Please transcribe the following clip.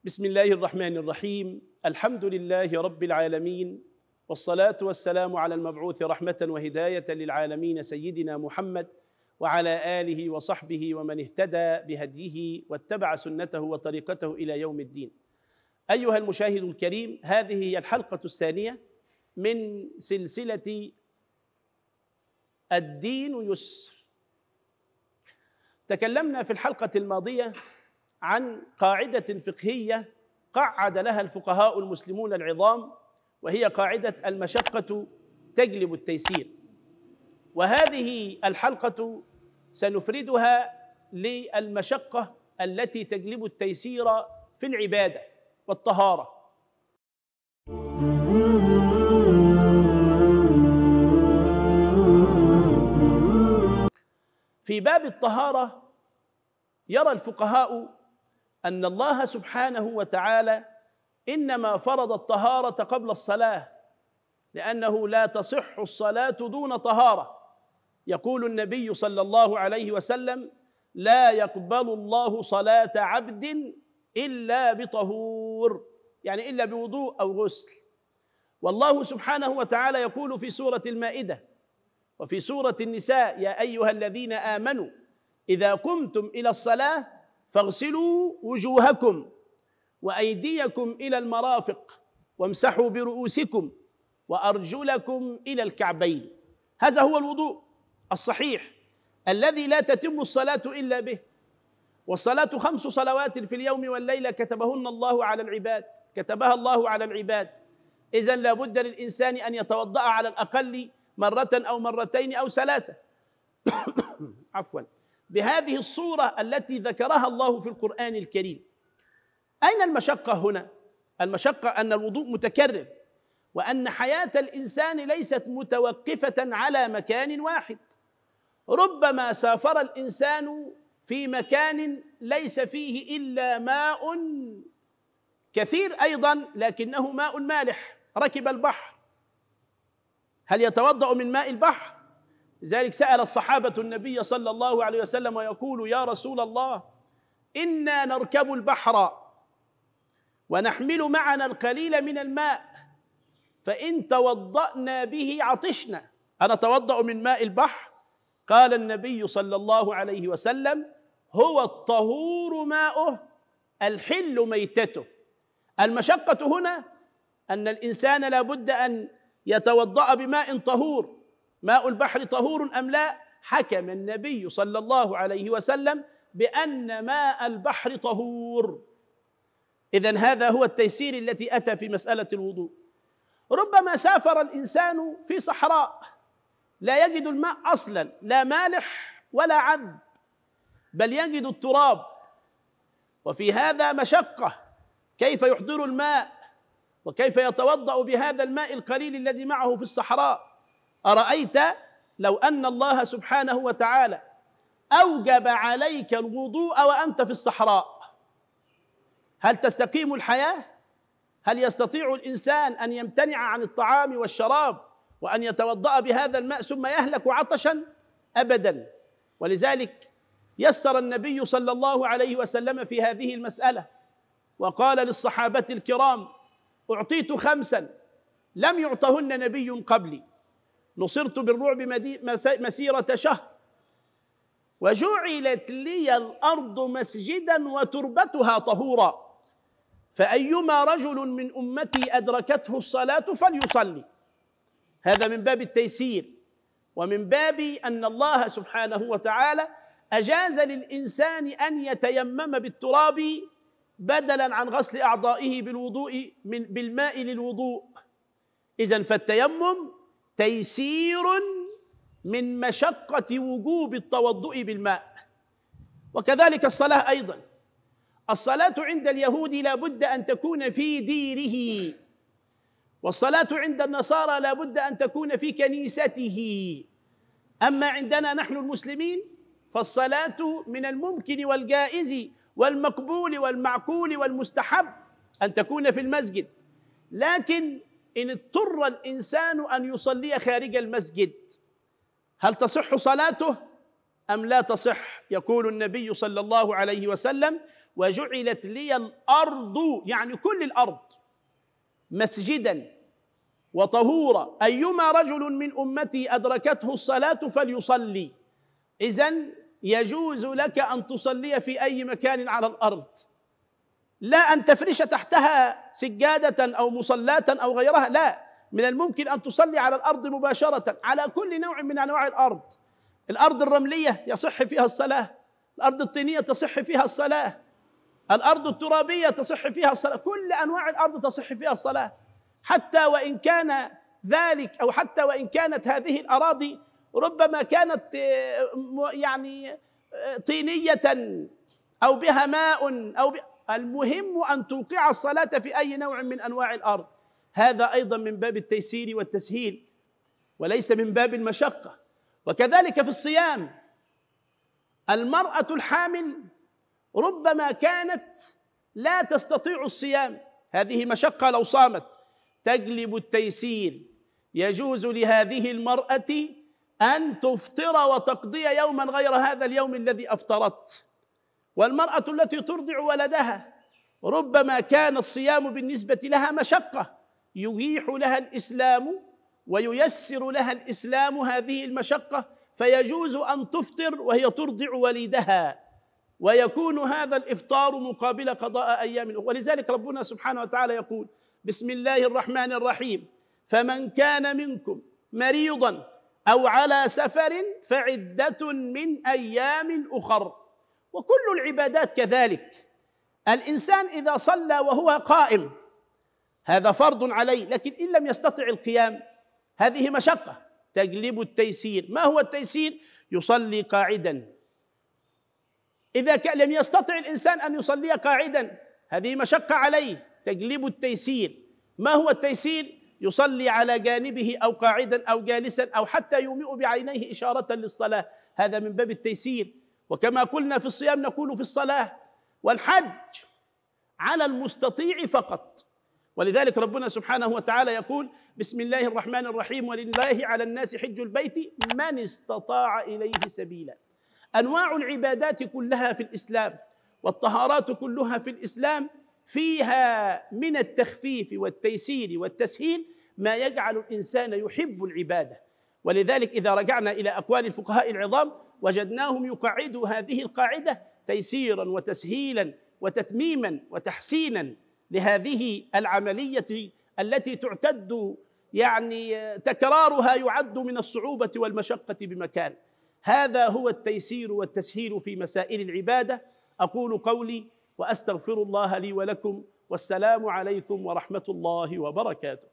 بسم الله الرحمن الرحيم. الحمد لله رب العالمين، والصلاة والسلام على المبعوث رحمة وهداية للعالمين سيدنا محمد وعلى آله وصحبه ومن اهتدى بهديه واتبع سنته وطريقته إلى يوم الدين. أيها المشاهد الكريم، هذه هي الحلقة الثانية من سلسلة الدين يسر. تكلمنا في الحلقة الماضية عن قاعدة فقهية قعد لها الفقهاء المسلمون العظام، وهي قاعدة المشقة تجلب التيسير. وهذه الحلقة سنفردها للمشقة التي تجلب التيسير في العبادة والطهارة. في باب الطهارة يرى الفقهاء أن الله سبحانه وتعالى إنما فرض الطهارة قبل الصلاة، لأنه لا تصح الصلاة دون طهارة. يقول النبي صلى الله عليه وسلم: لا يقبل الله صلاة عبد إلا بطهور، يعني إلا بوضوء أو غسل. والله سبحانه وتعالى يقول في سورة المائدة وفي سورة النساء: يا أيها الذين آمنوا إذا قمتم إلى الصلاة فاغسلوا وجوهكم وأيديكم إلى المرافق وامسحوا برؤوسكم وأرجلكم إلى الكعبين. هذا هو الوضوء الصحيح الذي لا تتم الصلاة إلا به. والصلاة 5 صلوات في اليوم والليلة كتبها الله على العباد. إذن لا بد للإنسان أن يتوضأ على الأقل مرة أو مرتين أو 3 عفوا بهذه الصورة التي ذكرها الله في القرآن الكريم. أين المشقة هنا؟ المشقة أن الوضوء متكرر، وأن حياة الإنسان ليست متوقفة على مكان واحد. ربما سافر الإنسان في مكان ليس فيه إلا ماء كثير أيضا، لكنه ماء مالح، ركب البحر، هل يتوضأ من ماء البحر؟ لذلك سأل الصحابة النبي صلى الله عليه وسلم ويقول: يا رسول الله، إنا نركب البحر ونحمل معنا القليل من الماء، فإن توضأنا به عطشنا، أنتوضأ من ماء البحر؟ قال النبي صلى الله عليه وسلم: هو الطهور ماؤه الحل ميتته. المشقة هنا أن الإنسان لا بد أن يتوضأ بماء طهور. ماء البحر طهور أم لا؟ حكم النبي صلى الله عليه وسلم بأن ماء البحر طهور. إذن هذا هو التيسير التي أتى في مسألة الوضوء. ربما سافر الإنسان في صحراء لا يجد الماء أصلا، لا مالح ولا عذب، بل يجد التراب، وفي هذا مشقة. كيف يحضر الماء وكيف يتوضأ بهذا الماء القليل الذي معه في الصحراء؟ أرأيت لو أن الله سبحانه وتعالى أوجب عليك الوضوء وأنت في الصحراء، هل تستقيم الحياة؟ هل يستطيع الإنسان أن يمتنع عن الطعام والشراب وأن يتوضأ بهذا الماء ثم يهلك عطشا؟ أبدا. ولذلك يسر النبي صلى الله عليه وسلم في هذه المسألة، وقال للصحابة الكرام: أعطيت 5 لم يعطهن نبي قبلي، نصرت بالرعب مسيرة شهر، وجعلت لي الأرض مسجدا وتربتها طهورا، فأيما رجل من أمتي أدركته الصلاة فليصلي. هذا من باب التيسير، ومن باب أن الله سبحانه وتعالى أجاز للإنسان أن يتيمم بالتراب بدلا عن غسل أعضائه بالماء للوضوء. إذن فالتيمم تيسير من مشقة وجوب التوضؤ بالماء. وكذلك الصلاة أيضا. الصلاة عند اليهود لا بد أن تكون في ديره، والصلاة عند النصارى لا بد أن تكون في كنيسته. أما عندنا نحن المسلمين فالصلاة من الممكن والجائز والمقبول والمعقول والمستحب أن تكون في المسجد، لكن إن اضطر الإنسان أن يصلي خارج المسجد هل تصح صلاته أم لا تصح؟ يقول النبي صلى الله عليه وسلم: وجعلت لي الأرض يعني كل الأرض مسجدا وطهورا أيما رجل من أمتي أدركته الصلاة فليصلي. إذن يجوز لك أن تصلي في أي مكان على الأرض، لا أن تفرش تحتها سجادة أو مصلاة أو غيرها، لا، من الممكن أن تصلي على الأرض مباشرة على كل نوع من أنواع الأرض. الأرض الرملية يصح فيها الصلاة، الأرض الطينية تصح فيها الصلاة، الأرض الترابية تصح فيها الصلاة، كل أنواع الأرض تصح فيها الصلاة، حتى وإن كان ذلك أو حتى وإن كانت هذه الأراضي ربما كانت يعني طينية أو بها ماء المهم أن توقع الصلاة في أي نوع من أنواع الأرض. هذا أيضا من باب التيسير والتسهيل وليس من باب المشقة. وكذلك في الصيام، المرأة الحامل ربما كانت لا تستطيع الصيام، هذه مشقة لو صامت، تجلب التيسير، يجوز لهذه المرأة أن تفطر وتقضي يوما غير هذا اليوم الذي أفطرت. والمرأة التي ترضع ولدها ربما كان الصيام بالنسبة لها مشقة، يبيح لها الإسلام وييسر لها الإسلام هذه المشقة، فيجوز أن تفطر وهي ترضع وليدها، ويكون هذا الإفطار مقابل قضاء أيام. ولذلك ربنا سبحانه وتعالى يقول: بسم الله الرحمن الرحيم: فمن كان منكم مريضا أو على سفر فعدة من أيام أخر. وكل العبادات كذلك، الإنسان إذا صلى وهو قائم هذا فرض عليه، لكن إن لم يستطع القيام هذه مشقة تجلب التيسير. ما هو التيسير؟ يصلي قاعدا. إذا لم يستطع الإنسان أن يصلي قاعدا هذه مشقة عليه، تجلب التيسير. ما هو التيسير؟ يصلي على جانبه أو قاعدا أو جالسا أو حتى يومئ بعينيه إشارة للصلاة، هذا من باب التيسير. وكما قلنا في الصيام نقول في الصلاة. والحج على المستطيع فقط، ولذلك ربنا سبحانه وتعالى يقول: بسم الله الرحمن الرحيم: ولله على الناس حج البيت من استطاع إليه سبيلا. أنواع العبادات كلها في الإسلام والطهارات كلها في الإسلام فيها من التخفيف والتيسير والتسهيل ما يجعل الإنسان يحب العبادة. ولذلك إذا رجعنا إلى أقوال الفقهاء العظام وجدناهم يقعدوا هذه القاعدة تيسيرا وتسهيلا وتتميما وتحسينا لهذه العملية التي تعتد يعني تكرارها يعد من الصعوبة والمشقة بمكان. هذا هو التيسير والتسهيل في مسائل العبادة. أقول قولي وأستغفر الله لي ولكم، والسلام عليكم ورحمة الله وبركاته.